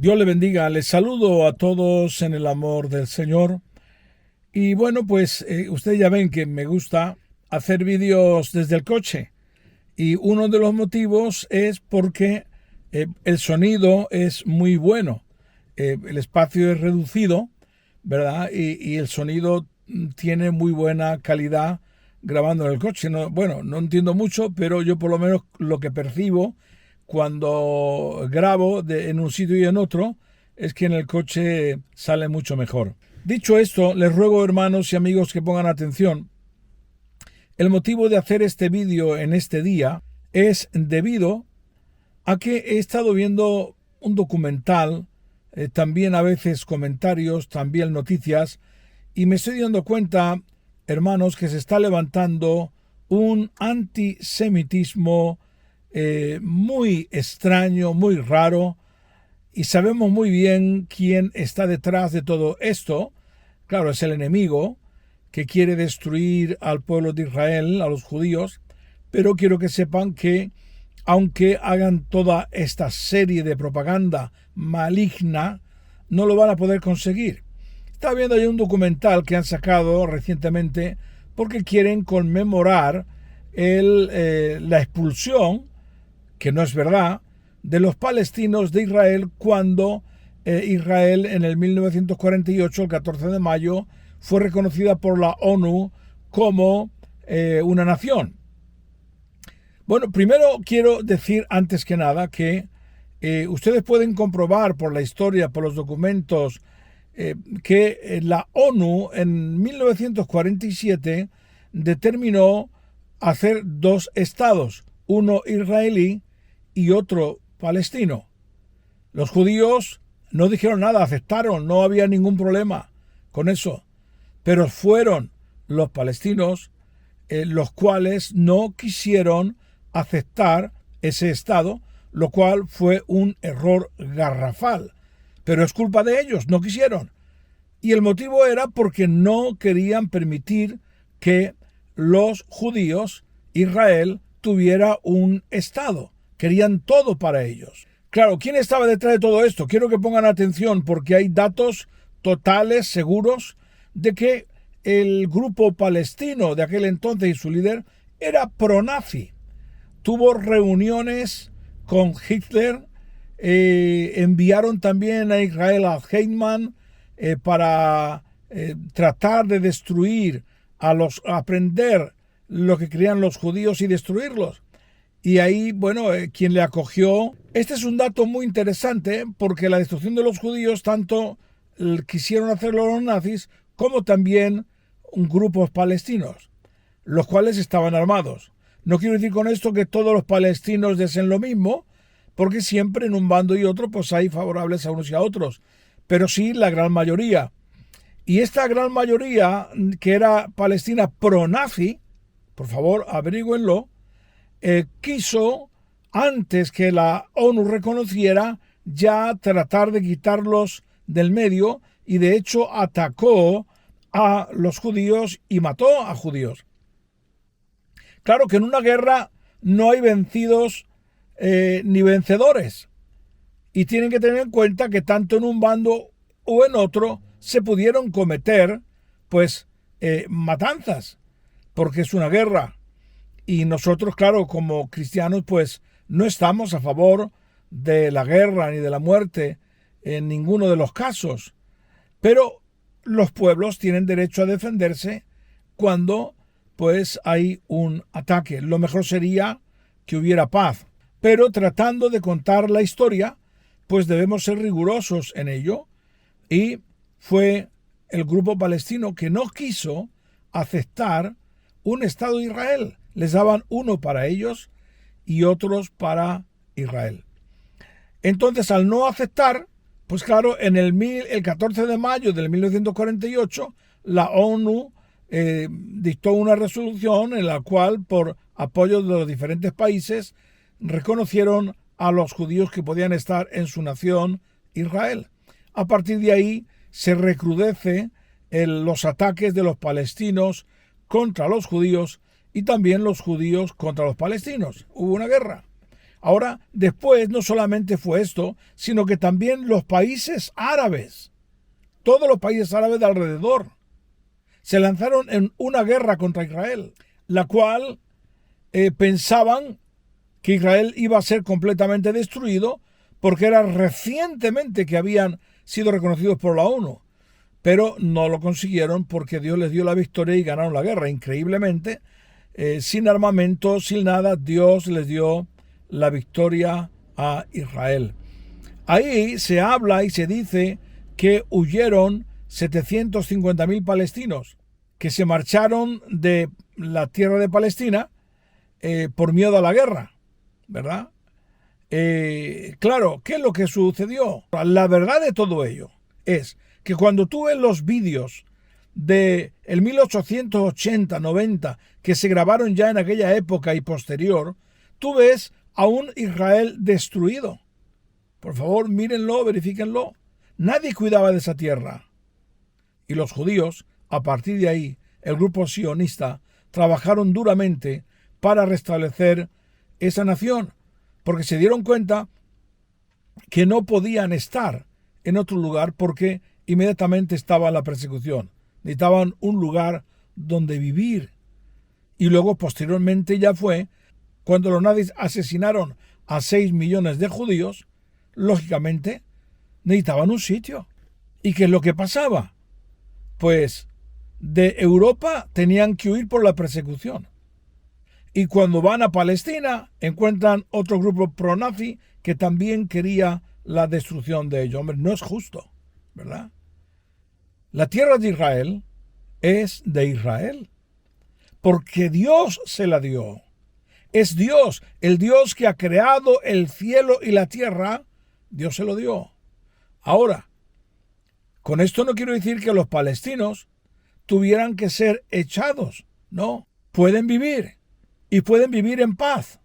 Dios le bendiga, les saludo a todos en el amor del Señor. Y bueno, pues ustedes ya ven que me gusta hacer vídeos desde el coche. Y uno de los motivos es porque el sonido es muy bueno. El espacio es reducido, ¿verdad? Y el sonido tiene muy buena calidad grabando en el coche. No, bueno, no entiendo mucho, pero yo por lo menos lo que percibo cuando grabo en un sitio y en otro es que en el coche sale mucho mejor. Dicho esto, les ruego, hermanos y amigos, que pongan atención. El motivo de hacer este vídeo en este día es debido a que he estado viendo un documental, también a veces comentarios, también noticias, y me estoy dando cuenta, hermanos, que se está levantando un antisemitismo muy extraño, muy raro, y sabemos muy bien quién está detrás de todo esto. Claro, es el enemigo que quiere destruir al pueblo de Israel, a los judíos, pero quiero que sepan que aunque hagan toda esta serie de propaganda maligna, no lo van a poder conseguir. Estaba viendo ahí un documental que han sacado recientemente porque quieren conmemorar la expulsión, que no es verdad, de los palestinos de Israel cuando Israel en el 1948, el 14 de mayo, fue reconocida por la ONU como una nación. Bueno, primero quiero decir antes que nada que ustedes pueden comprobar por la historia, por los documentos, que la ONU en 1947 determinó hacer dos estados, uno israelí y otro palestino. Los judíos no dijeron nada, aceptaron, no había ningún problema con eso, pero fueron los palestinos los cuales no quisieron aceptar ese estado, lo cual fue un error garrafal. Pero es culpa de ellos, no quisieron. Y el motivo era porque no querían permitir que los judíos, Israel, tuviera un estado. Querían todo para ellos. Claro, ¿quién estaba detrás de todo esto? Quiero que pongan atención porque hay datos totales, seguros, de que el grupo palestino de aquel entonces y su líder era pro-nazi. Tuvo reuniones con Hitler, enviaron también a Israel a Heydman para tratar de destruir aprender lo que creían los judíos y destruirlos. Y ahí, bueno, quien le acogió. Este es un dato muy interesante porque la destrucción de los judíos tanto quisieron hacerlo los nazis como también grupos palestinos, los cuales estaban armados. No quiero decir con esto que todos los palestinos deseen lo mismo, porque siempre en un bando y otro pues hay favorables a unos y a otros, pero sí la gran mayoría. Y esta gran mayoría, que era palestina pro-nazi, por favor averigüenlo, quiso, antes que la ONU reconociera, ya tratar de quitarlos del medio y de hecho atacó a los judíos y mató a judíos. Claro que en una guerra no hay vencidos ni vencedores. Y tienen que tener en cuenta que tanto en un bando o en otro se pudieron cometer pues matanzas, porque es una guerra. Y nosotros, claro, como cristianos, pues no estamos a favor de la guerra ni de la muerte en ninguno de los casos. Pero los pueblos tienen derecho a defenderse cuando pues hay un ataque. Lo mejor sería que hubiera paz. Pero tratando de contar la historia, pues debemos ser rigurosos en ello. Y fue el grupo palestino que no quiso aceptar un Estado de Israel. Les daban uno para ellos y otros para Israel. Entonces, al no aceptar, pues claro, en el 14 de mayo de 1948, la ONU dictó una resolución en la cual, por apoyo de los diferentes países, reconocieron a los judíos que podían estar en su nación, Israel. A partir de ahí se recrudece los ataques de los palestinos contra los judíos y también los judíos contra los palestinos. Hubo una guerra. Ahora, después no solamente fue esto, sino que también los países árabes, todos los países árabes de alrededor, se lanzaron en una guerra contra Israel, la cual pensaban que Israel iba a ser completamente destruido porque era recientemente que habían sido reconocidos por la ONU. Pero no lo consiguieron porque Dios les dio la victoria y ganaron la guerra. Increíblemente, sin armamento, sin nada, Dios les dio la victoria a Israel. Ahí se habla y se dice que huyeron 750.000 palestinos que se marcharon de la tierra de Palestina por miedo a la guerra, ¿verdad? Claro, ¿qué es lo que sucedió? La verdad de todo ello es que cuando tú ves los vídeos de el 1880-90 que se grabaron ya en aquella época y posterior, tú ves a un Israel destruido. Por favor, mírenlo, verifíquenlo. Nadie cuidaba de esa tierra. Y los judíos, a partir de ahí, el grupo sionista, trabajaron duramente para restablecer esa nación, porque se dieron cuenta que no podían estar en otro lugar porque inmediatamente estaba la persecución. Necesitaban un lugar donde vivir. Y luego, posteriormente, ya fue cuando los nazis asesinaron a 6 millones de judíos, lógicamente, necesitaban un sitio. ¿Y qué es lo que pasaba? Pues de Europa tenían que huir por la persecución. Y cuando van a Palestina, encuentran otro grupo pro-nazi que también quería la destrucción de ellos. Hombre, no es justo, ¿verdad? La tierra de Israel es de Israel, porque Dios se la dio. Es Dios, el Dios que ha creado el cielo y la tierra, Dios se lo dio. Ahora, con esto no quiero decir que los palestinos tuvieran que ser echados, no, pueden vivir y pueden vivir en paz.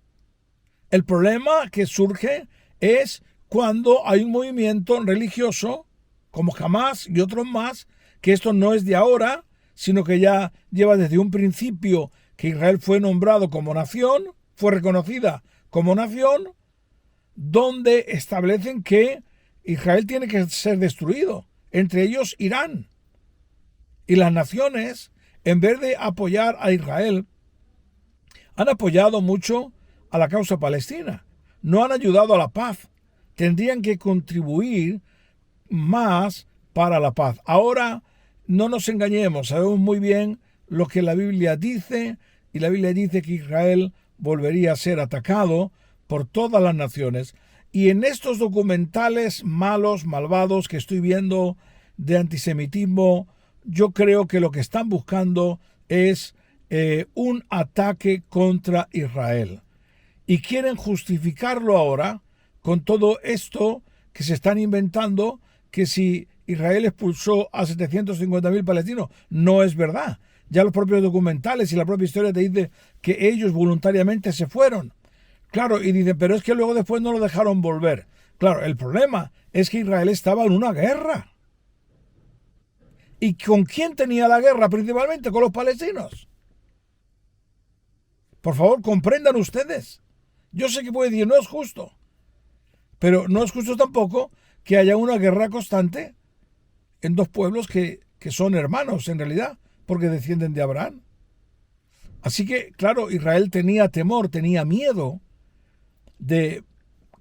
El problema que surge es cuando hay un movimiento religioso, como Hamas y otros más, que esto no es de ahora, sino que ya lleva desde un principio que Israel fue nombrado como nación, fue reconocida como nación, donde establecen que Israel tiene que ser destruido, entre ellos Irán. Y las naciones, en vez de apoyar a Israel, han apoyado mucho a la causa palestina. No han ayudado a la paz. Tendrían que contribuir más para la paz. Ahora, no nos engañemos, sabemos muy bien lo que la Biblia dice, y la Biblia dice que Israel volvería a ser atacado por todas las naciones. Y en estos documentales malos, malvados que estoy viendo de antisemitismo, yo creo que lo que están buscando es un ataque contra Israel. Y quieren justificarlo ahora con todo esto que se están inventando, que si Israel expulsó a 750.000 palestinos, no es verdad. Ya los propios documentales y la propia historia te dice que ellos voluntariamente se fueron. Claro, y dicen, pero es que luego después no lo dejaron volver. Claro, el problema es que Israel estaba en una guerra. ¿Y con quién tenía la guerra? Principalmente con los palestinos. Por favor, comprendan ustedes. Yo sé que puede decir, no es justo. Pero no es justo tampoco que haya una guerra constante en dos pueblos que son hermanos en realidad, porque descienden de Abraham. Así que, claro, Israel tenía temor, tenía miedo de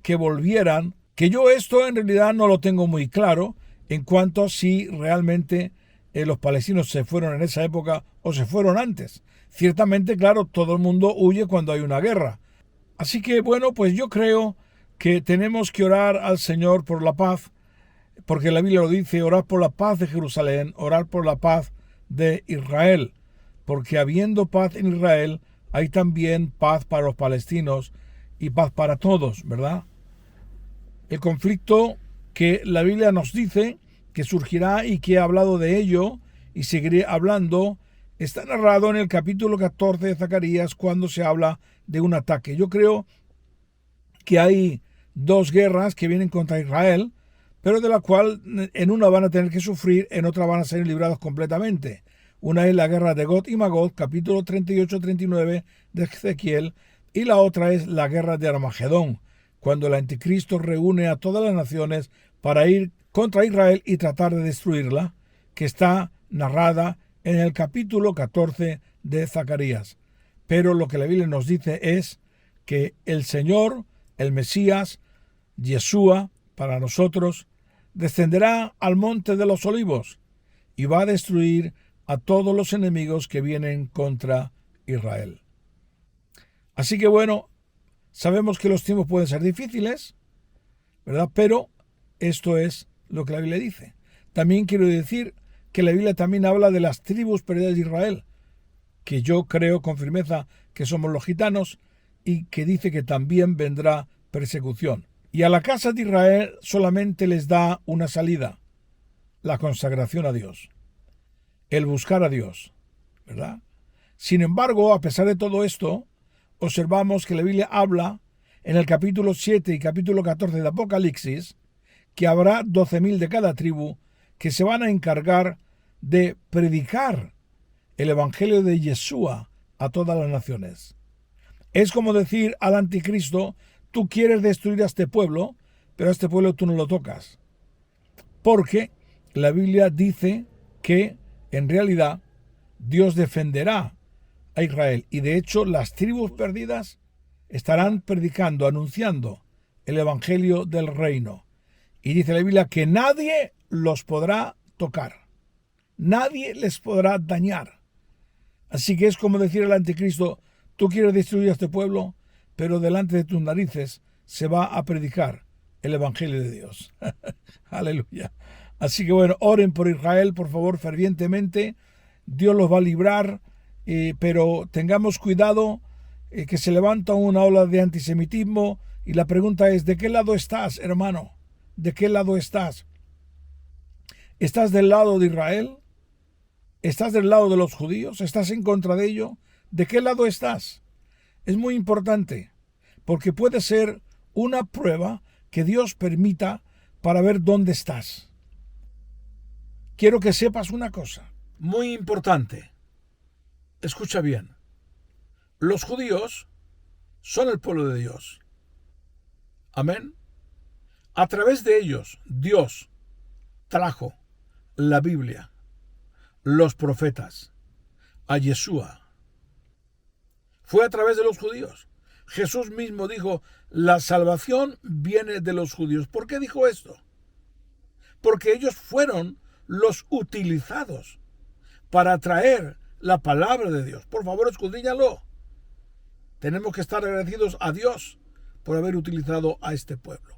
que volvieran, que yo esto en realidad no lo tengo muy claro en cuanto a si realmente los palestinos se fueron en esa época o se fueron antes. Ciertamente, claro, todo el mundo huye cuando hay una guerra. Así que, bueno, pues yo creo que tenemos que orar al Señor por la paz, porque la Biblia lo dice, orar por la paz de Jerusalén, orar por la paz de Israel, porque habiendo paz en Israel, hay también paz para los palestinos y paz para todos, ¿verdad? El conflicto que la Biblia nos dice que surgirá y que he hablado de ello y seguiré hablando, está narrado en el capítulo 14 de Zacarías cuando se habla de un ataque. Yo creo que hay dos guerras que vienen contra Israel, pero de la cual en una van a tener que sufrir, en otra van a ser librados completamente. Una es la guerra de Gog y Magog, capítulo 38-39 de Ezequiel, y la otra es la guerra de Armagedón, cuando el anticristo reúne a todas las naciones para ir contra Israel y tratar de destruirla, que está narrada en el capítulo 14 de Zacarías. Pero lo que la Biblia nos dice es que el Señor, el Mesías, Yeshua, para nosotros, descenderá al monte de los olivos y va a destruir a todos los enemigos que vienen contra Israel. Así que bueno, sabemos que los tiempos pueden ser difíciles, ¿verdad? Pero esto es lo que la Biblia dice. También quiero decir que la Biblia también habla de las tribus perdidas de Israel, que yo creo con firmeza que somos los gitanos, y que dice que también vendrá persecución. Y a la casa de Israel solamente les da una salida: la consagración a Dios, el buscar a Dios, ¿verdad? Sin embargo, a pesar de todo esto, observamos que la Biblia habla en el capítulo 7 y capítulo 14 de Apocalipsis que habrá 12.000 de cada tribu que se van a encargar de predicar el evangelio de Yeshua a todas las naciones. Es como decir al anticristo: tú quieres destruir a este pueblo, pero a este pueblo tú no lo tocas. Porque la Biblia dice que en realidad Dios defenderá a Israel, y de hecho las tribus perdidas estarán predicando, anunciando el evangelio del reino. Y dice la Biblia que nadie los podrá tocar, nadie les podrá dañar. Así que es como decir al anticristo: tú quieres destruir a este pueblo, pero delante de tus narices se va a predicar el evangelio de Dios. Aleluya. Así que bueno, oren por Israel, por favor, fervientemente. Dios los va a librar, pero tengamos cuidado, que se levanta una ola de antisemitismo, y la pregunta es: ¿de qué lado estás, hermano? ¿De qué lado estás? ¿Estás del lado de Israel? ¿Estás del lado de los judíos? ¿Estás en contra de ello? ¿De qué lado estás? Es muy importante, porque puede ser una prueba que Dios permita para ver dónde estás. Quiero que sepas una cosa muy importante. Escucha bien. Los judíos son el pueblo de Dios. Amén. A través de ellos, Dios trajo la Biblia, los profetas, a Yeshua. Fue a través de los judíos. Jesús mismo dijo: la salvación viene de los judíos. ¿Por qué dijo esto? Porque ellos fueron los utilizados para traer la palabra de Dios. Por favor, escudriñalo. Tenemos que estar agradecidos a Dios por haber utilizado a este pueblo.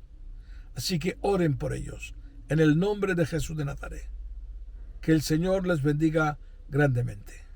Así que oren por ellos, en el nombre de Jesús de Nazaret. Que el Señor les bendiga grandemente.